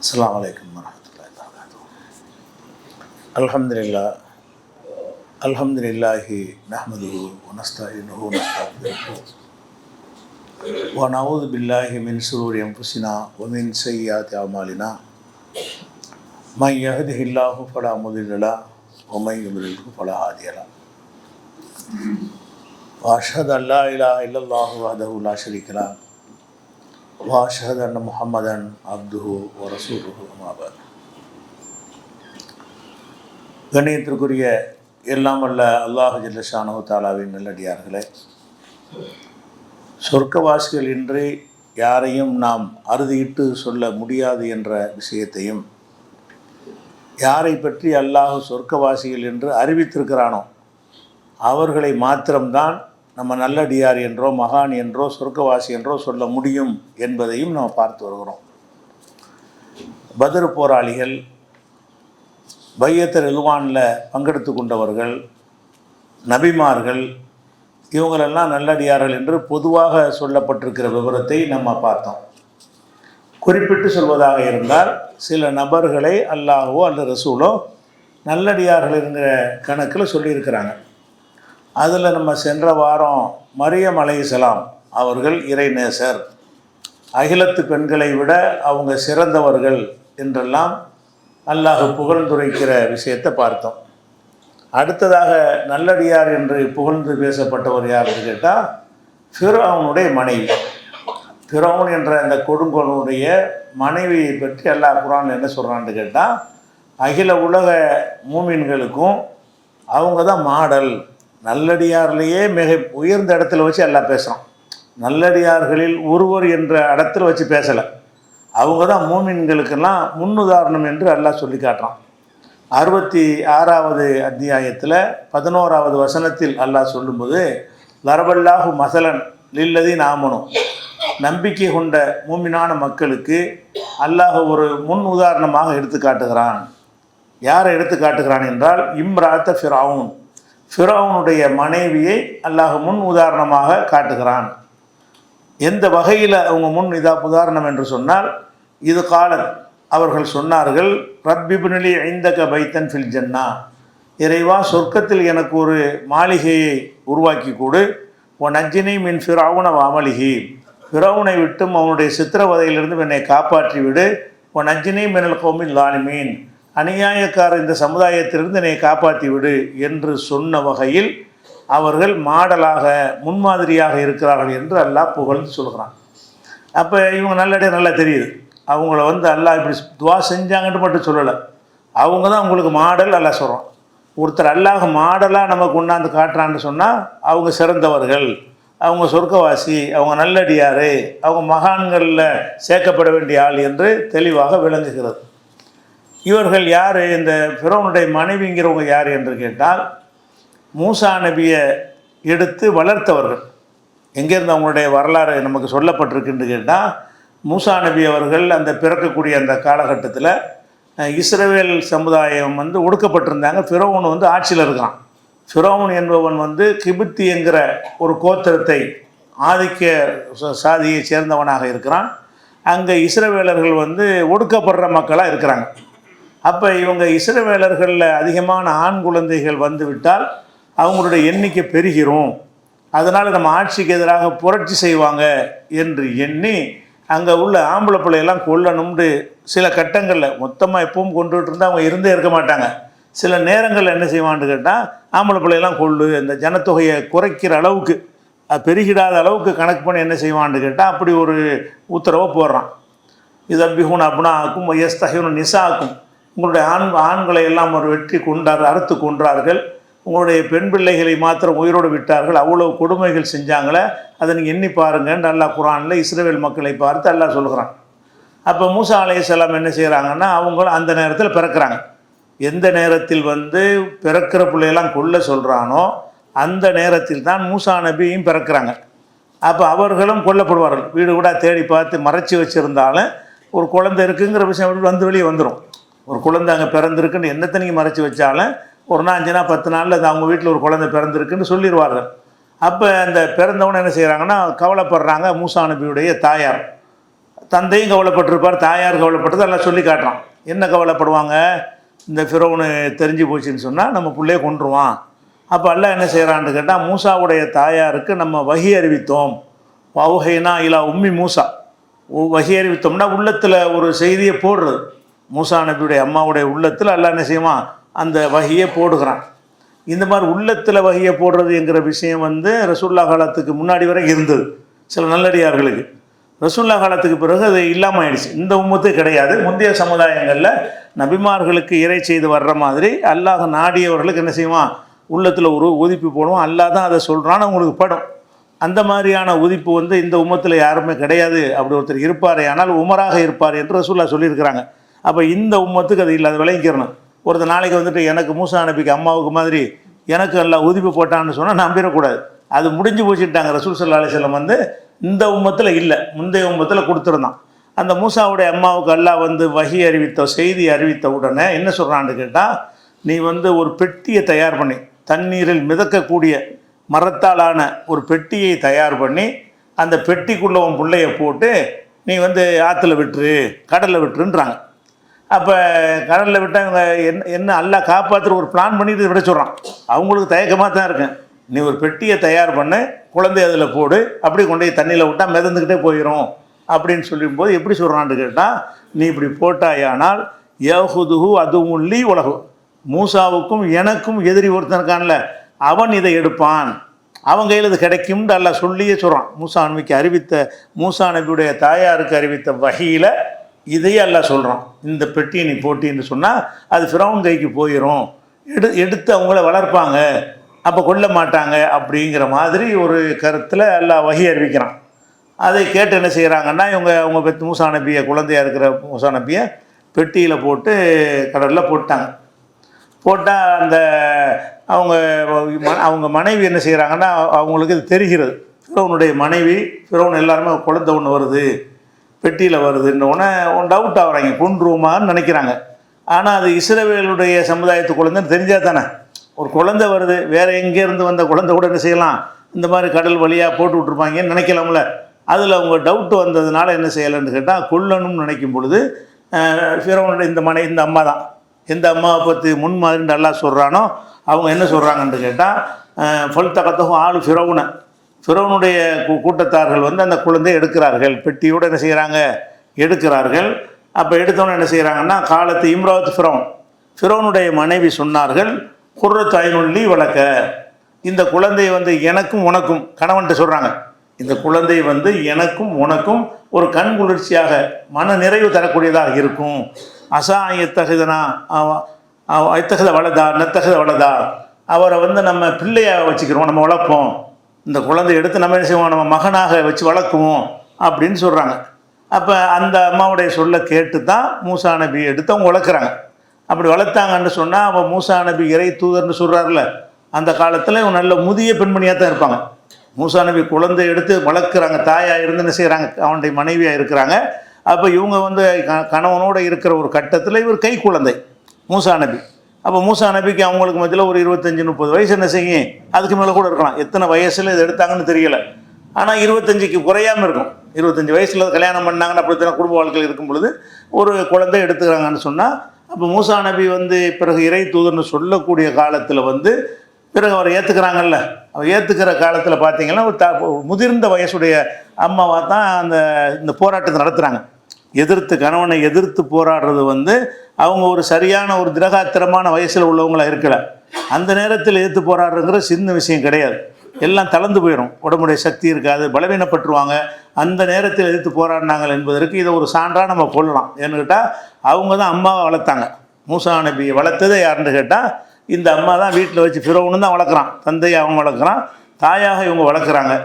அஸ்ஸலாமு அலைக்கும் வரஹ்மத்துல்லாஹி வபரகாத்துஹு. அல்ஹம்துலில்லாஹி நஹ்மதுஹு வ நஸ்தஈனுஹு வ நஸ்தக்ஃபிருஹு வ நஊது பில்லாஹி மின் ஷுரூரி அன்ஃபுஸினா வ மின் ஸய்யிஆத்தி அஅமாலினா மன் யஹ்திஹில்லாஹு ஃபலா முதில்ல லஹு வ மன் யுضلில்ஹு ஃபலா ஹாதிய லஹு. வ அஷ்ஹது அன் லா இலாஹ இல்லல்லாஹு வஹ்தஹு லா ஷரீக லஹு வ அஷ்ஹது அன்ன முஹம்மதன் அப்துஹு வ ரசூலுஹு அம்மா பஅத். கண்ணியத்திற்குரிய எல்லாம் வல்ல அல்லாஹ் ஜல்ல ஷானஹு தஆலாவின் நல்லடியார்களே, சொர்க்கவாசிகள் இன்றி யாரையும் நாம் அறுதியிட்டு சொல்ல முடியாது என்ற விஷயத்தையும், யாரை பற்றி அல்லாஹ் சொர்க்கவாசிகள் என்று அறிவித்திருக்கிறானோ அவர்களை மாத்திரம்தான் நம்ம நல்லடியார் என்றோ மகான் என்றோ சொர்க்கவாசி என்றோ சொல்ல முடியும் என்பதையும் நாம் பார்த்து வருகிறோம். பத்ர் போராளிகள், பையத்து ரில்வானில் பங்கெடுத்து கொண்டவர்கள், நபிமார்கள், இவங்களெல்லாம் நல்லடியார்கள் என்று பொதுவாக சொல்லப்பட்டிருக்கிற விவரத்தை நம்ம பார்த்தோம். குறிப்பிட்டு சொல்வதாக இருந்தால் சில நபர்களை அல்லாஹ்வோ அல்லது ரசூலோ நல்லடியார்கள் என்கிற கணக்கில் சொல்லியிருக்கிறாங்க. அதில் நம்ம சென்ற வாரம் மரியம் அலைஹிஸ்ஸலாம் அவர்கள் இறைநேசர், அகிலத்து பெண்களை விட அவங்க சிறந்தவர்கள் என்றெல்லாம் அல்லாஹ் புகழ்ந்துரைக்கிற விஷயத்தை பார்த்தோம். அடுத்ததாக நல்லடியார் என்று புகழ்ந்து பேசப்பட்டவர் யாருன்னு கேட்டால் ஃபிரௌனுடைய மனைவி. ஃபிரௌன் என்ற அந்த கொடுங்கோலனுடைய மனைவியை பற்றி அல்லாஹ் குர்ஆனில் என்ன சொல்கிறான்னு கேட்டால், அகில உலக மூமின்களுக்கும் அவங்க தான் மாடல். நல்லடியார்லேயே மிக உயர்ந்த இடத்துல வச்சு எல்லாம் பேசுகிறான். நல்லடியார்களில் ஒருவர் என்ற இடத்துல வச்சு பேசலை, அவங்க தான் மூமின்களுக்கெல்லாம் முன்னுதாரணம் என்று அல்லாஹ் சொல்லி காட்டுறான். 66வது அத்தியாயத்தில் 11வது வசனத்தில் அல்லாஹ் சொல்லும்போது, லரபல்லாஹு மசலன் லில்லதீன ஆமனு, நம்பிக்கை கொண்ட மூமினான மக்களுக்கு அல்லாஹ் ஒரு முன் உதாரணமாக எடுத்து காட்டுகிறான். யாரை எடுத்து காட்டுகிறான் என்றால், இம்ராத்த ஃபிரௌன், ஃபிரௌனுடைய மனைவியை அல்லாஹ் முன் உதாரணமாக காட்டுகிறான். எந்த வகையில் அவங்க முன் உதாரணம் என்று சொன்னால், இது காலன், அவர்கள் சொன்னார்கள், ரப்பிப்னிலி இந்தக பைத்தன் ஃபில் ஜன்னா, இறைவா சொர்க்கத்தில் எனக்கு ஒரு மாளிகையை உருவாக்கி கொடு, ஒ நஜ்ஜினி மின் ஃபிரௌன வாமலிஹி, ஃபிரௌனை விட்டும் அவனுடைய சித்திரவதையிலிருந்து என்னை காப்பாற்றி விடு, ஒ நஜ்ஜினி மினல் கௌமில் லாலிமீன், அநியாயக்கார இந்த சமுதாயத்திலிருந்து என்னை காப்பாற்றி விடு என்று சொன்ன வகையில் அவர்கள் மாடலாக முன்மாதிரியாக இருக்கிறார்கள் என்று அல்லாஹ் புகழ்ந்து சொல்கிறான். அப்போ இவங்க நல்லடியாக நல்லா தெரியுது, அவங்கள அல்லாஹ் இப்படி துவா செஞ்சாங்கன்னு மட்டும் சொல்லலை, அவங்க தான் உங்களுக்கு மாடல் அல்லாஹ் சொல்கிறான். ஒருத்தர் அல்லாஹ் மாடலாக நமக்கு கொண்டாந்து காட்டுறான்னு சொன்னால் அவங்க சிறந்தவர்கள், அவங்க சொர்க்கவாசி, அவங்க நல்லடியார், அவங்க மகான்களில் சேர்க்கப்பட வேண்டிய ஆள் என்று தெளிவாக விளங்குகிறது. இவர்கள் யார்? இந்த ஃபிரௌனுடைய மனைவிங்கிறவங்க யார் என்று கேட்டால், மூசா நபியை எடுத்து வளர்த்தவர்கள். எங்கேருந்து அவங்களுடைய வரலாறு நமக்கு சொல்லப்பட்டிருக்குன்னு கேட்டால், மூசா நபி அவர்கள் அந்த பிறக்கக்கூடிய அந்த காலகட்டத்தில் இஸ்ரவேல் சமுதாயம் ஒடுக்கப்பட்டிருந்தாங்க. ஃபிரௌன் ஆட்சியில் இருக்கிறான். ஃபிரௌன் என்பவன் கிபித்தி என்கிற ஒரு கோத்திரத்தை, ஆதிக்க சாதியை சேர்ந்தவனாக இருக்கிறான். அங்கே இஸ்ரவேலர்கள் ஒடுக்கப்படுற மக்களாக இருக்கிறாங்க. அப்போ இவங்க இஸ்ரவேலர்களில் அதிகமான ஆண் குழந்தைகள் வந்துவிட்டால் அவங்களுடைய எண்ணிக்கை பெருகிரும், அதனால் நம்ம ஆட்சிக்கு எதிராக புரட்சி செய்வாங்க என்று எண்ணி அங்கே உள்ள ஆம்பளை பிள்ளையெல்லாம் கொல்லணும்னு சில கட்டங்களில், மொத்தமாக எப்பவும் கொண்டுகிட்டு இருந்தால் அவங்க இருந்தே இருக்க மாட்டாங்க, சில நேரங்களில் என்ன செய்வான்னு கேட்டால் ஆம்பளை பிள்ளையெல்லாம் கொள்ளு, இந்த ஜனத்தொகையை குறைக்கிற அளவுக்கு, பெருகிடாத அளவுக்கு கணக்கு பண்ணி என்ன செய்வான்னு கேட்டால் அப்படி ஒரு உத்தரவை போடுறான். இது அபிஹூன் அப்னாக்கும் எஸ்தஹூன் நிசாக்கும், உங்களுடைய ஆண்களை எல்லாம் ஒரு வெற்றி அறுத்து கொன்றார்கள், உங்களுடைய பெண் பிள்ளைகளை மாத்திரம் உயிரோடு விட்டார்கள், அவ்வளவு கொடுமைகள் செஞ்சாங்களே, அதை நீங்கள் எண்ணி பாருங்கன்னு அல்லாஹ் குர்ஆனில் இஸ்ரவேல் மக்களை பார்த்து அல்லாஹ் சொல்கிறான். அப்போ மூசா அலைஹிஸ்ஸலாம் என்ன செய்கிறாங்கன்னா, அவங்களும் அந்த நேரத்தில் பிறக்கிறாங்க. எந்த நேரத்தில் பிறக்கிற பிள்ளையெல்லாம் கொல்ல சொல்கிறானோ அந்த நேரத்தில் தான் மூசா நபியும் பிறக்கிறாங்க. அப்போ அவர்களும் கொல்லப்படுவார்கள். வீடு கூட தேடி பார்த்து மறைச்சி வச்சுருந்தாலும் ஒரு குழந்தை இருக்குங்கிற விஷயம் வெளியே வந்துடும். ஒரு குழந்தை அங்கே பிறந்திருக்குன்னு என்னத்தை நீங்கள் மறைச்சி வச்சாலும் ஒரு 5 நாள் 10 நாளில் அது அவங்க வீட்டில் ஒரு குழந்தை பிறந்திருக்குன்னு சொல்லிடுவார்கள். அப்போ அந்த பிறந்தவனை என்ன செய்கிறாங்கன்னா கவலைப்படுறாங்க மூசா நபியுடைய தாயார். தந்தையும் கவலைப்பட்டிருப்பார், தாயார் கவலைப்பட்டது எல்லாம் சொல்லி காட்டுறான். என்ன கவலைப்படுவாங்க? இந்த ஃபிரௌனு தெரிஞ்சு போச்சுன்னு சொன்னால் நம்ம பிள்ளைய கொன்றுவான். அப்போ அல்லாஹ் என்ன செய்கிறான்னு கேட்டால், மூசாவுடைய தாயாருக்கு நம்ம வஹி அறிவித்தோம். வஹைனா இலா உம்மி மூசா. வஹி அறிவித்தோம்னா உள்ளத்தில் ஒரு செய்தியை போடுறது. மூசா நபியுடைய அம்மாவுடைய உள்ளத்தில் அல்லாஹ் என்ன செய்வான்? அந்த வஹியை போடுகிறான். இந்த மாதிரி உள்ளத்தில் வஹியை போடுறது என்கிற விஷயம் வந்து ரசூல்லா காலத்துக்கு முன்னாடி வரை இருந்தது சில நல்லடியார்களுக்கு. ரசூல்லா காலத்துக்கு பிறகு அது இல்லாமல் ஆயிடுச்சு. இந்த உம்மத்து கிடையாது. முந்தைய சமுதாயங்களில் நபிமார்களுக்கு இறை செய்து வர்ற மாதிரி அல்லாஹ் நாடியவர்களுக்கு என்ன செய்வான்? உள்ளத்தில் ஒரு உதிப்பு போடுவோம். அல்லாஹ் தான் அதை சொல்கிறான்னு அவங்களுக்கு படும். அந்த மாதிரியான உதிப்பு வந்து இந்த உம்மத்தில் யாருமே கிடையாது. அப்படி ஒருத்தர் இருப்பார், ஆனால் உமராக இருப்பார் என்று ரசூல்லா சொல்லியிருக்கிறாங்க. அப்போ இந்த உம்மத்துக்கு அது இல்லை, அதை விளங்கிக்கிறணும். ஒருத்தர் நாளைக்கு வந்துட்டு எனக்கு மூசா நபிக்கு அம்மாவுக்கு மாதிரி எனக்கு எல்லாம் உதிப்பு போட்டான்னு சொன்னால் நம்பிடக்கூடாது. அது முடிஞ்சு போச்சுட்டாங்க. ரசூல் ஸல்லல்லாஹு அலைஹி வஸல்லம் வந்து இந்த உம்மத்தில் இல்லை, முந்தைய உம்மத்தில் கொடுத்துருந்தான். அந்த மூசாவுடைய அம்மாவுக்கு அல்லாஹ் வந்து வஹி அறிவித்த செய்தி அறிவித்த உடனே என்ன சொல்கிறான்னு கேட்டால், நீ வந்து ஒரு பெட்டியை தயார் பண்ணி, தண்ணீரில் மிதக்கக்கூடிய மரத்தாலான ஒரு பெட்டியை தயார் பண்ணி அந்த பெட்டிக்குள்ளே உன் பிள்ளைய போட்டு நீ வந்து ஆற்றுல விட்டுரு, கடலில் விட்டுருன்றாங்க. அப்போ கடலில் விட்டால் இவங்க என்ன அல்லாஹ் காப்பாற்றுற ஒரு பிளான் பண்ணிட்டு விட சொல்கிறான். அவங்களுக்கு தயக்கமாக தான் இருக்கேன். நீ ஒரு பெட்டியை தயார் பண்ணு, குழந்தை அதில் போடு, அப்படி கொண்டு போய் தண்ணியில் விட்டால் மிதந்துக்கிட்டே போயிடும் அப்படின்னு சொல்லும்போது எப்படி சொல்கிறான்னு கேட்டால், நீ இப்படி போட்டாயானால் யஹுதுஹு அதுவும் லீ உலகு, மூசாவுக்கும் எனக்கும் எதிரி ஒருத்தனுக்கான்ல அவன் இதை எடுப்பான், அவன் கையில் இது கிடைக்கும்னு அல்லாஹ் சொல்லியே சொல்கிறான். மூசா நபிக்கு அறிவித்த, மூசா நபியுடைய தாயாருக்கு அறிவித்த வஹியில் இதையே அல்லாஹ் சொல்கிறான். இந்த பெட்டியை நீ போட்டின்னு சொன்னால் அது ஃபிரௌன் கைக்கு போயிடும், எடுத்து அவங்கள வளர்ப்பாங்க, அப்போ கொல்ல மாட்டாங்க அப்படிங்கிற மாதிரி ஒரு கருத்தில் அல்லாஹ் வஹி அறிவிக்கிறான். அதை கேட்டு என்ன செய்கிறாங்கன்னா, அவங்க பெற்று மூசா நபியை, குழந்தையாக இருக்கிற மூசா நபியை பெட்டியில் போட்டு கடலில் போட்டாங்க. போட்டால் அந்த அவங்க மனைவி என்ன செய்கிறாங்கன்னா, அவங்களுக்கு இது தெரிகிறது. ஃபிரௌனுடைய மனைவி, ஃபிரௌன் எல்லாருமே குழந்தை ஒன்று வருது, பெட்டியில் வருதுன்னொன்னே டவுட் ஆகுறாங்க, கொன்றுவோமான்னு நினைக்கிறாங்க. ஆனால் அது இஸ்ரவேலுடைய சமுதாயத்து குழந்தைன்னு தெரிஞ்சால் தானே. ஒரு குழந்தை வருது, வேறு எங்கேருந்து வந்த குழந்தை கூட என்ன செய்யலாம், இந்த மாதிரி கடல் வழியாக போட்டு விட்ருப்பாங்கன்னு நினைக்கலாம்ல. அதில் அவங்க டவுட்டு வந்ததுனால என்ன செய்யலைன்னு கேட்டால், கொல்லணும்னு நினைக்கும் பொழுது ஃபிரௌனுடைய இந்த அம்மா தான், எந்த அம்மாவை பற்றி முன்மாதிரின்னு அல்லாஹ் சொல்கிறானோ அவங்க என்ன சொல்கிறாங்கன்னு கேட்டால், ஃபல் தகத்தகும் ஆளு ஃபிரௌனுடைய கூட்டத்தார்கள் வந்து அந்த குழந்தையை எடுக்கிறார்கள், பெட்டியோடு என்ன செய்கிறாங்க, எடுக்கிறார்கள். அப்போ எடுத்தோன்னே என்ன செய்கிறாங்கன்னா, காலத்து இம்ராத் ஃபிரௌனுடைய மனைவி சொன்னார்கள், குர்ரத்து ஐனுல்லி வளர்க்க, இந்த குழந்தை வந்து எனக்கும் உனக்கும், கணவன்ட்டு சொல்கிறாங்க, இந்த குழந்தை வந்து எனக்கும் உனக்கும் ஒரு கண் குளிர்ச்சியாக மன நிறைவு தரக்கூடியதாக இருக்கும். அசா எத்தகுதனா எத்தகுத வளதா நெத்தகுத வளதா, அவரை வந்து நம்ம பிள்ளையாக வச்சுக்கிறோம், நம்ம வளர்ப்போம், இந்த குழந்தை எடுத்து நம்ம என்ன செய்வோம், நம்ம மகனாக வச்சு வளர்க்குவோம் அப்படின்னு சொல்கிறாங்க. அப்போ அந்த அம்மாவுடைய சொல்ல கேட்டு தான் மூசா நபி எடுத்து அவங்க வளர்க்குறாங்க. அப்படி வளர்த்தாங்கன்னு சொன்னால், அவன் மூசா நபி இறை தூதர்னு சொல்கிறாருல, அந்த காலத்தில் இவங்க நல்ல முதிய பெண்மணியாக தான் இருப்பாங்க. மூசா நபி குழந்தை எடுத்து வளர்க்குறாங்க, தாயாக இருந்து என்ன செய்கிறாங்க, அவனுடைய மனைவியாக இருக்கிறாங்க. அப்போ இவங்க வந்து கணவனோடு இருக்கிற ஒரு கட்டத்தில் இவர் கை குழந்தை மூசா நபி. அப்போ மூசா நபிக்கு அவங்களுக்கு மத்தியில் ஒரு 25-30 வயசு என்ன செய்யும், அதுக்கு மேலே கூட இருக்கலாம். எத்தனை வயசில் இது எடுத்தாங்கன்னு தெரியலை. ஆனால் 25க்கு குறையாமல் இருக்கும். 25 வயசில் கல்யாணம் பண்ணாங்கன்னு அப்படித்தான் குடும்ப வாழ்க்கையில் இருக்கும் பொழுது ஒரு குழந்தை எடுத்துக்கிறாங்கன்னு சொன்னால், அப்போ மூசா நபி வந்து பிறகு இறை தூதர்னு சொல்லக்கூடிய காலத்தில் வந்து பிறகு அவர் ஏற்றுக்கிறாங்கல்ல, அவர் ஏற்றுக்கிற காலத்தில் பார்த்தீங்கன்னா ஒரு முதிர்ந்த வயசுடைய அம்மாவாக தான் இந்த போராட்டத்தை நடத்துகிறாங்க. கணவனை எதிர்த்து போராடுறது வந்து அவங்க ஒரு சரியான ஒரு திரகாத்திரமான வயசில் உள்ளவங்களாக இருக்கலை. அந்த நேரத்தில் எதிர்த்து போராடுறதுங்கிற சின்ன விஷயம் கிடையாது. எல்லாம் தளர்ந்து போயிடும், உடம்புடைய சக்தி இருக்காது, பலவீனப்பட்டுருவாங்க. அந்த நேரத்தில் எதிர்த்து போராடினாங்க என்பதற்கு இதை ஒரு சான்றாக நம்ம கொள்ளலாம். ஏன்னு கேட்டால் அவங்க தான் அம்மாவை வளர்த்தாங்க. மூசா நபியை வளர்த்ததே யாருன்னு கேட்டால் இந்த அம்மா தான். வீட்டில் வச்சு ஃபிரௌனு தான் வளர்க்குறான், தந்தையை அவன் வளர்க்குறான், தாயாக இவங்க வளர்க்குறாங்க.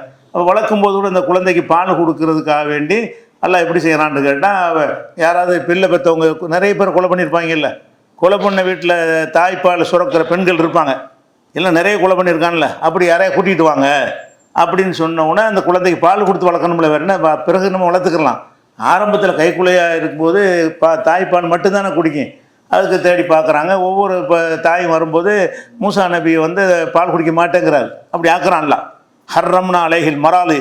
வளர்க்கும்போது கூட இந்த குழந்தைக்கு பால் கொடுக்கறதுக்காக வேண்டி எல்லாம் எப்படி செய்கிறான்னு கேட்டால், யாராவது பிள்ளை பெற்றவங்க நிறைய பேர் கொலை பண்ணியிருப்பாங்கல்ல, கொலை பண்ண வீட்டில் தாய்ப்பால் சுரக்கிற பெண்கள் இருப்பாங்க, இல்லை நிறைய கொலை பண்ணியிருக்கான்ல, அப்படி யாரையா கூட்டிகிட்டு வாங்க அப்படின்னு சொன்னோன்னே அந்த குழந்தைக்கு பால் கொடுத்து வளர்க்கணும்ல, வேறு என்ன, பிறகு நம்ம வளர்த்துக்கலாம். ஆரம்பத்தில் கைக்குள்ளையாக இருக்கும்போது தாய்ப்பால் மட்டும்தானே குடிக்கும். அதுக்கு தேடி பார்க்குறாங்க. ஒவ்வொரு தாயும் வரும்போது மூசா நபியை வந்து பால் குடிக்க மாட்டேங்கிறார், அப்படி ஆக்குறான்ல. ஹர்ரம்னா அலைஹில் மராலு,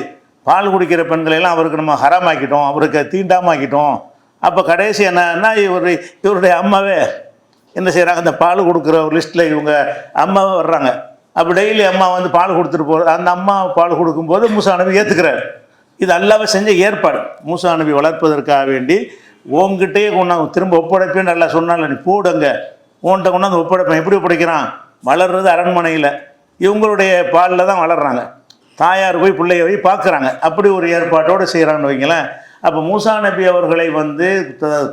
பால் குடிக்கிற பெண்களையெல்லாம் அவருக்கு நம்ம ஹராமாக்கிட்டோம், அவருக்கு தீண்டாமாக்கிட்டோம். அப்போ கடைசி என்னன்னா இவருடைய அம்மாவே என்ன செய்கிறாங்க, அந்த பால் கொடுக்குற ஒரு லிஸ்ட்டில் இவங்க அம்மாவே வர்றாங்க. அப்போ டெய்லி அம்மா வந்து பால் கொடுத்துட்டு போகிற அந்த அம்மா பால் கொடுக்கும்போது மூசா நபி ஏற்றுக்கிறார். இது அல்லாஹ் செஞ்ச ஏற்பாடு. மூசா நபி வளர்ப்பதற்காக வேண்டி உங்ககிட்டயே கொண்டாந்து திரும்ப ஒப்படைப்பேன்னு நல்லா சொன்னால, நீ போடுங்க உன்கிட்ட கொண்டாந்து ஒப்படைப்பேன். எப்படி ஒப்படைக்கிறான்? வளர்றது அரண்மனையில், இவங்களுடைய பாலில் தான் வளர்கிறாங்க. தாயார் போய் பிள்ளைய போய் பார்க்குறாங்க. அப்படி ஒரு ஏற்பாட்டோடு செய்கிறான்னு வைங்களேன். அப்போ மூசா நபி அவர்களை வந்து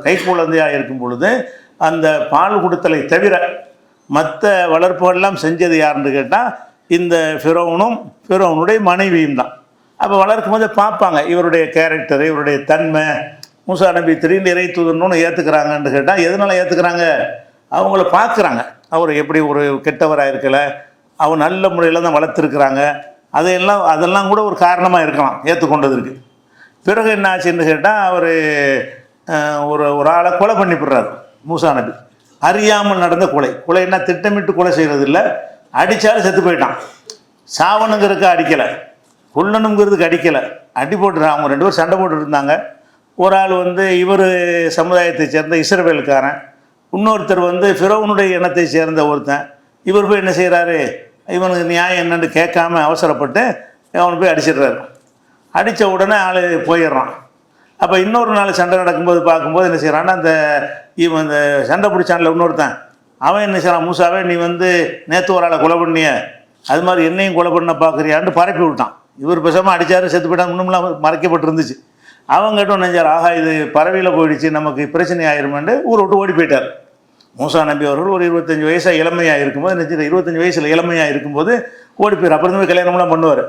கை குழந்தையாக இருக்கும் பொழுது அந்த பால் கொடுத்தலை தவிர மற்ற வளர்ப்புகள்லாம் செஞ்சது யாருன்னு கேட்டால் இந்த ஃபிரௌனுடைய மனைவியும் தான். அப்போ வளர்க்கும் போது பார்ப்பாங்க இவருடைய கேரக்டரு, இவருடைய தன்மை. மூசா நபி திடீர்னு இறை தூதர்னு ஏற்றுக்கிறாங்கன்னு கேட்டால் எதனால் ஏற்றுக்கிறாங்க? அவங்கள பார்க்குறாங்க, அவர் எப்படி ஒரு கெட்டவராக இருக்கலை, அவர் நல்ல முறையில் தான் வளர்த்துருக்குறாங்க. அதெல்லாம் கூட ஒரு காரணமாக இருக்கலாம் ஏற்றுக்கொண்டதற்கு. பிறகு என்ன ஆச்சுன்னு கேட்டால் அவர் ஒரு ஆளை கொலை பண்ணிவிடுறாரு மூசா நபி. அறியாமல் நடந்த கொலைன்னா திட்டமிட்டு கொலை செய்கிறது இல்லை, அடித்தாலும் செத்து போயிட்டான். சாவணுங்கிறதுக்கு அடிக்கலை, கொல்லணுங்கிறதுக்கு அடிக்கலை, அடி போட்டுறான். அவங்க 2 பேரும் சண்டை போட்டு இருந்தாங்க. ஒரு ஆள் வந்து இவர் சமுதாயத்தை சேர்ந்த இஸ்ரவேலுக்காரன், இன்னொருத்தர் வந்து ஃபிரௌனுடைய இனத்தை சேர்ந்த ஒருத்தன். இவர் போய் என்ன செய்கிறாரு, இவனுக்கு நியாயம் என்னன்னு கேட்காம அவசரப்பட்டு அவனை போய் அடிச்சிடுறாரு. அடித்த உடனே ஆள் போயிடுறான். அப்போ இன்னொரு நாள் சண்டை நடக்கும்போது பார்க்கும்போது என்ன செய்கிறான்னா இவன் இந்த சண்டை பிடிச்சான்ல இன்னொருத்தன், அவன் என்ன செய்கிறான், மூசாவே நீ வந்து நேற்று ஒரு ஆளை கொலை பண்ணிய, அது மாதிரி என்னையும் கொலை பண்ண பார்க்குறியான்னு பரப்பி விட்டான். இவர் பேசாமல் அடித்தார், செத்து போயிட்டான், இன்னும்லாம் மறைக்கப்பட்டிருந்துச்சு. அவங்க கிட்ட நினைச்சார், ஆகா இது பறவையில் போயிடுச்சு, நமக்கு பிரச்சனை ஆயிருமெண்டு ஊரை விட்டு ஓடி போயிட்டார். மூசா நபி அவர்கள் ஒரு 25 வயசாக இளமையாக இருக்கும்போது நினச்சி 25 வயசில் இளமையாக இருக்கும்போது ஓடி போயிரு. அப்புறம் போய் கல்யாணம்லாம் பண்ணுவார்.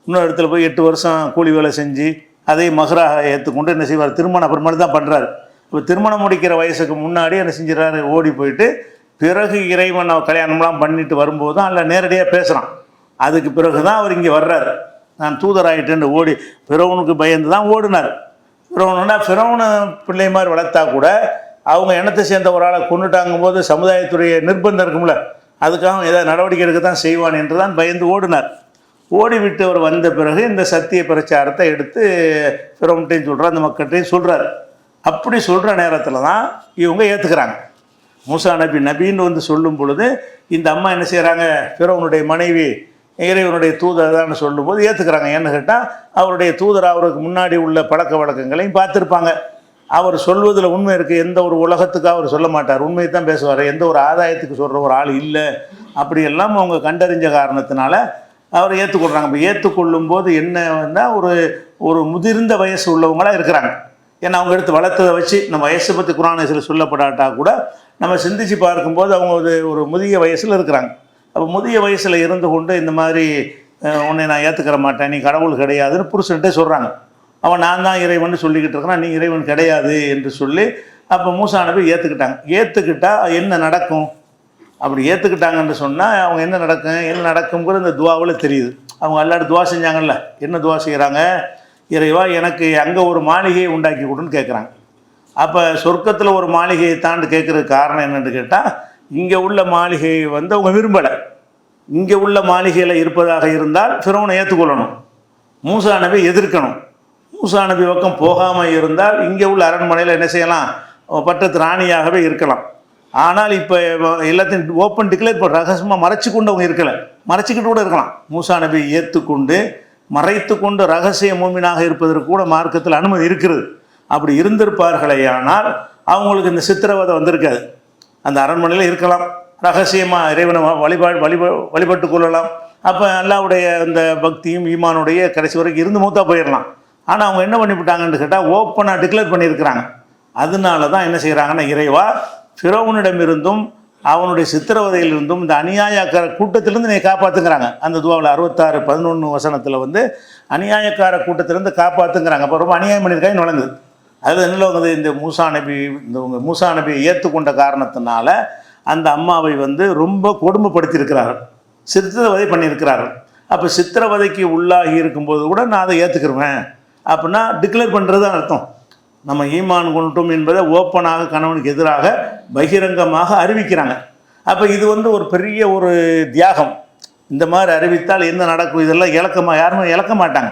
இன்னொரு இடத்துல போய் 8 வருஷம் கூலி வேலை செஞ்சு அதை மகராக ஏற்றுக்கொண்டு என்ன செய்வார், திருமணம் அப்புறமேட்டு தான் பண்ணுறாரு. இப்போ திருமணம் முடிக்கிற வயசுக்கு முன்னாடி என்ன செஞ்சிடறாரு, ஓடி போயிட்டு பிறகு இறைவன் கல்யாணம்லாம் பண்ணிட்டு வரும்போது தான் அல்ல நேரடியாக பேசுகிறான். அதுக்கு பிறகு தான் அவர் இங்கே வர்றாரு. நான் தூதராகிட்டேன்னு ஓடி ஃபிரௌனுக்கு பயந்து தான் ஓடினார். ஃபிரௌனை பிள்ளை மாதிரி வளர்த்தா கூட அவங்க இனத்தை சேர்ந்த ஒரு ஆளை கொண்டுட்டாங்கும் போது சமுதாயத்துடைய நிர்பந்தம் இருக்கும்ல, அதுக்காக ஏதாவது நடவடிக்கை எடுக்க தான் செய்வான் என்று தான் பயந்து ஓடினார். ஓடிவிட்டு அவர் வந்த பிறகு இந்த சத்திய பிரச்சாரத்தை எடுத்து ஃபிரௌன்ட்டையும் சொல்கிறார், அந்த மக்கள்கிட்டையும் சொல்கிறார். அப்படி சொல்கிற நேரத்தில் தான் இவங்க ஏற்றுக்கிறாங்க. மூசா நபின்னு வந்து சொல்லும் பொழுது இந்த அம்மா என்ன செய்கிறாங்க, ஃபிரௌனுடைய மனைவி இறைவனுடைய தூதர் தான் சொல்லும்போது ஏற்றுக்கிறாங்க. ஏன்னு கேட்டால் அவருடைய தூதர் அவருக்கு முன்னாடி உள்ள பழக்க வழக்கங்களையும் பார்த்துருப்பாங்க. அவர் சொல்வதில் உண்மை இருக்குது, எந்த ஒரு உலகத்துக்காக அவர் சொல்ல மாட்டார், உண்மையை தான் பேசுவார், எந்த ஒரு ஆதாயத்துக்கு சொல்கிற ஒரு ஆள் இல்லை. அப்படியெல்லாம் அவங்க கண்டறிஞ்ச காரணத்தினால அவரை ஏற்றுக்கொள்கிறாங்க. இப்போ ஏற்றுக்கொள்ளும் போது என்னன்னா ஒரு முதிர்ந்த வயசு உள்ளவங்களாக இருக்கிறாங்க. ஏன்னா அவங்க எடுத்து வளர்த்ததை வச்சு நம்ம வயசை பற்றி குர்ஆனில் சொல்லப்படாட்டா கூட நம்ம சிந்திச்சு பார்க்கும்போது அவங்க ஒரு முதிய வயசில் இருக்கிறாங்க. அப்போ முதிய வயசில் இருந்து கொண்டு இந்த மாதிரி உன்னை நான் ஏற்றுக்கிற மாட்டேன், நீ கடவுள் கிடையாதுன்னு புருஷன்ட்டே சொல்கிறாங்க. அவன் நான் தான் இறைவன் சொல்லிக்கிட்டு இருக்கிறான், நீ இறைவன் கிடையாது என்று சொல்லி அப்போ மூசா நபி ஏற்றுக்கிட்டா என்ன நடக்கும்? அப்படி ஏற்றுக்கிட்டாங்கன்னு சொன்னால் அவங்க என்ன நடக்குங்கிற இந்த துவாவில் தெரியுது. அவங்க எல்லாரும் துவா செஞ்சாங்கல்ல, என்ன துவா செய்கிறாங்க, இறைவா எனக்கு அங்கே ஒரு மாளிகையை உண்டாக்கி கொடுன்னு கேட்குறாங்க. அப்போ சொர்க்கத்தில் ஒரு மாளிகையை தாண்டு கேட்குறதுக்கு காரணம் என்னென்னு கேட்டால் இங்கே உள்ள மாளிகையை வந்து அவங்க விரும்பலை. இங்கே உள்ள மாளிகையில் இருப்பதாக இருந்தால் ஃபிரௌனை ஏற்றுக்கொள்ளணும், மூசா நபி எதிர்க்கணும். மூசா நபி பக்கம் போகாமல் இருந்தால் இங்கே உள்ள அரண்மனையில் என்ன செய்யலாம், பட்டத்து ராணியாகவே இருக்கலாம். ஆனால் இப்போ எல்லாத்தையும் ஓப்பன் டிக்ளேர் பண்ண ரகசியமாக மறைச்சி கொண்டு அவங்க இருக்கலை, மறைச்சிக்கிட்டு கூட இருக்கலாம். மூசா நபி ஏற்றுக்கொண்டு மறைத்து கொண்டு ரகசிய மூமினாக இருப்பதற்கு கூட மார்க்கத்தில் அனுமதி இருக்கிறது. அப்படி இருந்திருப்பார்களே ஆனால் அவங்களுக்கு இந்த சித்திரவதை வந்திருக்காது. அந்த அரண்மனையில் இருக்கலாம், ரகசியமாக இறைவனை வழிபட்டு கொள்ளலாம். அப்போ அல்லாஹ்வுடைய அந்த பக்தியும் ஈமானுடைய கடைசி வரைக்கும் இருந்து மூத்தா போயிடலாம். ஆனால் அவங்க என்ன பண்ணிவிட்டாங்கன்னு கேட்டால் ஓப்பனாக டிக்ளேர் பண்ணியிருக்கிறாங்க. அதனால தான் என்ன செய்கிறாங்கன்னா, இறைவா ஃபிரௌனிடமிருந்தும் அவனுடைய சித்திரவதையிலிருந்தும் இந்த அநியாயக்கார கூட்டத்திலிருந்து நீ காப்பாற்றுங்கிறாங்க. அந்த துவாவில் 66:11 வசனத்தில் வந்து அநியாயக்கார கூட்டத்திலிருந்து காப்பாற்றுங்கிறாங்க. அப்போ ரொம்ப அநியாயம் பண்ணியிருக்காங்க வழங்குது. அதில் என்ன வந்து இந்த மூசா நபியை ஏற்றுக்கொண்ட காரணத்தினால அந்த அம்மாவை வந்து ரொம்ப கொடுமைப்படுத்தியிருக்கிறார்கள், சித்திரவதை பண்ணியிருக்கிறார்கள். அப்போ சித்திரவதைக்கு உள்ளாகி இருக்கும்போது கூட நான் அதை ஏற்றுக்கிறேன் அப்படின்னா டிக்ளேர் பண்ணுறது தான் அர்த்தம். நம்ம ஈமான் கொண்டோம் என்பதை ஓப்பனாக கணவனுக்கு எதிராக பகிரங்கமாக அறிவிக்கிறாங்க. அப்போ இது வந்து ஒரு பெரிய ஒரு தியாகம். இந்த மாதிரி அறிவித்தால் என்ன நடக்கும், இதெல்லாம் யாருமே இழக்க மாட்டாங்க.